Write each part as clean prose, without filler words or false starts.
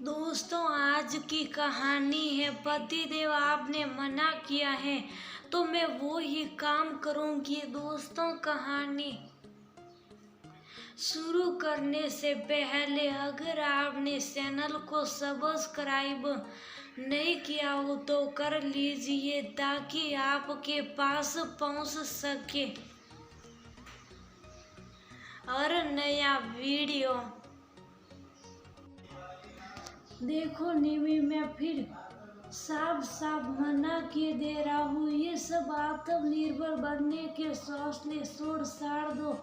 दोस्तों, आज की कहानी है पतिदेव आपने मना किया है तो मैं वो ही काम करूंगी। दोस्तों, कहानी शुरू करने से पहले अगर आपने चैनल को सब्सक्राइब नहीं किया हो तो कर लीजिए ताकि आपके पास पहुंच सके और नया वीडियो। देखो निमी, मैं फिर साफ साफ मना किए दे रहा हूँ। ये सब आत्मनिर्भर बनने के हौसले छोड़ साड़ दो।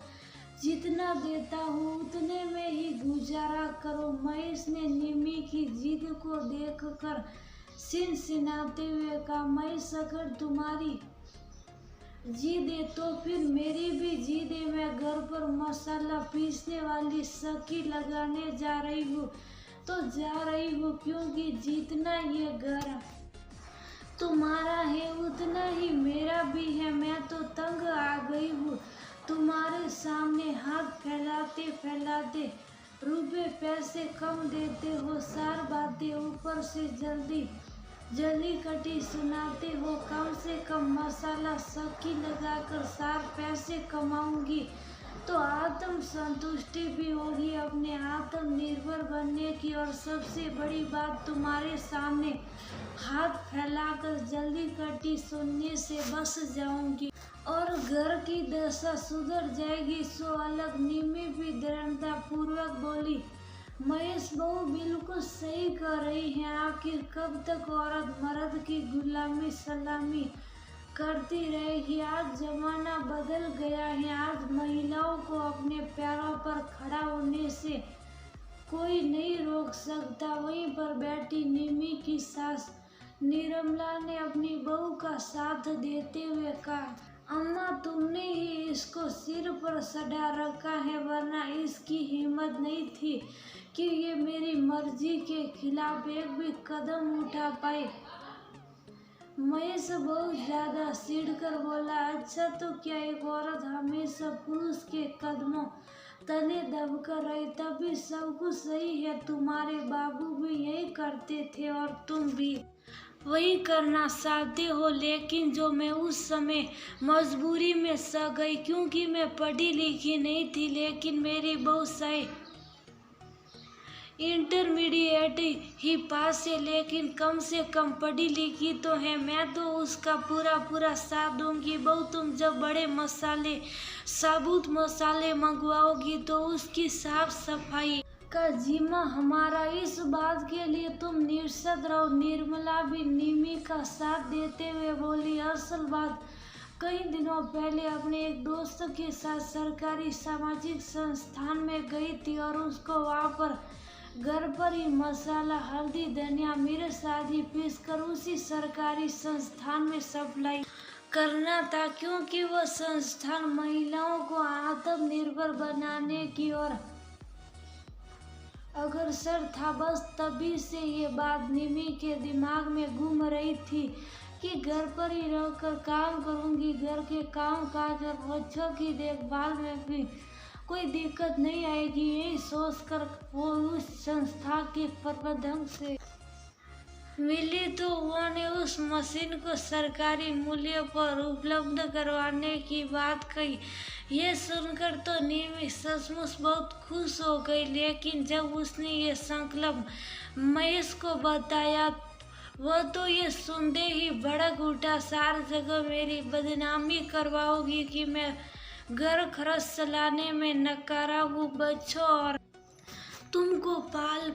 जितना देता हूँ उतने में ही गुजारा करो। महेश ने निमी की जिद को देखकर सिनसिनाते हुए कहा, महेश अगर तुम्हारी जिद है तो फिर मेरी भी जिद है। मैं घर पर मसाला पीसने वाली सखी लगाने जा रही हूँ क्योंकि जितना ये घर तुम्हारा है उतना ही मेरा भी है। मैं तो तंग आ गई हूँ तुम्हारे सामने हाथ फैलाते फैलाते। रुपए पैसे कम देते हो, सार बातें ऊपर से जल्दी कटी सुनाते हो। कम से कम मसाला सखी लगाकर सार पैसे कमाऊंगी तो आत्म संतुष्टि भी होगी अपने आत्मनिर्भर बनने की। और सबसे बड़ी बात, तुम्हारे सामने हाथ फैलाकर जल्दी कटी सुनने से बस जाऊंगी और घर की दशा सुधर जाएगी। सो अलग निमी भी दृढ़ता पूर्वक बोली, महेश बहू बिल्कुल सही कह रही है। आखिर कब तक औरत मर्द की गुलामी सलामी करती रहेगी। आज जमाना बदल गया है। आज महिलाओं को अपने पैरों पर खड़ा होने से कोई नहीं रोक सकता। वहीं पर बैठी निमी की सास निर्मला ने अपनी बहू का साथ देते हुए कहा, अम्मा तुमने ही इसको सिर पर सजा रखा है, वरना इसकी हिम्मत नहीं थी कि ये मेरी मर्जी के खिलाफ एक भी कदम उठा पाए। महेश बहुत ज्यादा चिढ़कर बोला, अच्छा तो क्या एक औरत हमेशा पुरुष के कदमों तले दबकर रही, तभी सब कुछ सही है। तुम्हारे बाबू भी यही करते थे और तुम भी वही करना चाहते हो। लेकिन जो मैं उस समय मजबूरी में सह गई क्योंकि मैं पढ़ी लिखी नहीं थी। लेकिन मेरी बहू सही इंटरमीडिएट ही पास है, लेकिन कम से कम पढ़ी लिखी तो है। मैं तो उसका पूरा साथ दूंगी। बहू, तुम जब बड़े मसाले साबुत मसाले मंगवाओगी तो उसकी साफ सफाई का जिम्मा हमारा। इस बात के लिए तुम निश्चित रहो। निर्मला भी निमी का साथ देते हुए बोली, असल बात कई दिनों पहले अपने एक दोस्त के साथ सरकारी सामाजिक संस्थान में गई थी और उसको वहाँ पर घर पर ही मसाला, हल्दी, धनिया, मिर्च आदि पीसकर उसी सरकारी संस्थान में सप्लाई करना था क्योंकि वह संस्थान महिलाओं को आत्मनिर्भर बनाने की ओर अग्रसर था। बस तभी से ये बात निमी के दिमाग में घूम रही थी कि घर पर ही रहकर काम करूंगी। घर के काम काज और बच्चों की देखभाल में भी कोई दिक्कत नहीं आएगी। यही सोचकर वो उस संस्था के प्रबंधक से मिली तो उन्होंने उस मशीन को सरकारी मूल्य पर उपलब्ध करवाने की बात कही। ये सुनकर तो निमी सचमुच बहुत खुश हो गई। लेकिन जब उसने ये संकल्प महेश को बताया वह तो ये सुनते ही भड़क उठा, सारी जगह मेरी बदनामी करवाओगी कि मैं घर खर्च चलाने में नकारा हूँ। बच्चों और तुमको पाल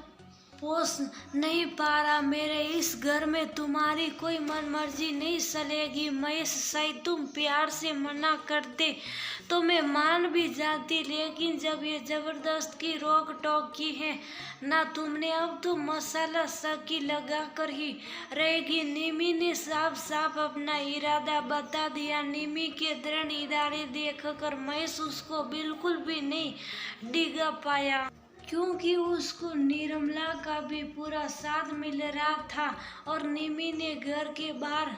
पोस नहीं पा रहा। मेरे इस घर में तुम्हारी कोई मन मर्जी नहीं चलेगी। महेश, सही तुम प्यार से मना करते तो मैं मान भी जाती, लेकिन जब ये जबरदस्त की रोक टोक की है ना तुमने, अब तो मसाला सकी लगा कर ही रहेगी। निमी ने साफ साफ अपना इरादा बता दिया। निमी के दृढ़ इरादे देखकर महेश उसको बिल्कुल भी नहीं डिगा पाया क्योंकि उसको निर्मला का भी पूरा साथ मिल रहा था और निमी ने घर के बाहर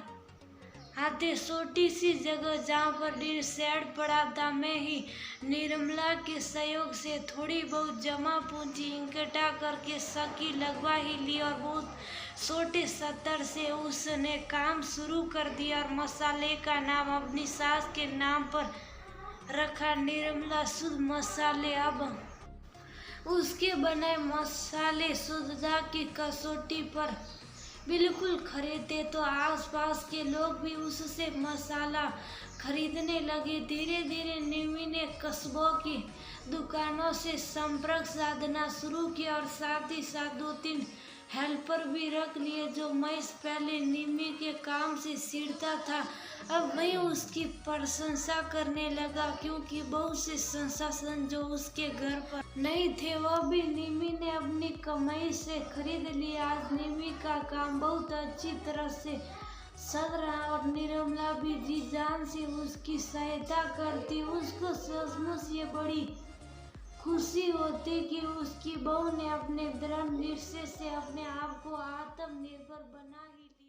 आते छोटी सी जगह जहाँ पर शेड पड़ा था। मैं ही निर्मला के सहयोग से थोड़ी बहुत जमा पूंजी इकट्ठा करके सखी लगवा ही ली और बहुत छोटे स्तर से उसने काम शुरू कर दिया और मसाले का नाम अपनी सास के नाम पर रखा, निर्मला शुद्ध मसाले। अब उसके बनाए मसाले शुद्धता की कसौटी पर बिल्कुल खरे थे, तो आसपास के लोग भी उससे मसाला खरीदने लगे। धीरे धीरे निमी ने कस्बों की दुकानों से संपर्क साधना शुरू किया और साथ ही साथ 2-3 हेल्पर भी रख लिए। जो महेश पहले निमी के काम से चिढ़ता था, अब वही उसकी प्रशंसा करने लगा, क्योंकि बहुत से संसाधन जो उसके घर पर नहीं थे वह भी निमी ने अपनी कमाई से खरीद लिया। आज निमी का काम बहुत अच्छी तरह से चल रहा और निर्मला भी जी जान से उसकी सहायता करती। उसको सचमुच ये बड़ी खुशी होती कि उसकी बहू ने अपने दृढ़ निश्चय से अपने आप को आत्मनिर्भर बना ही लिया।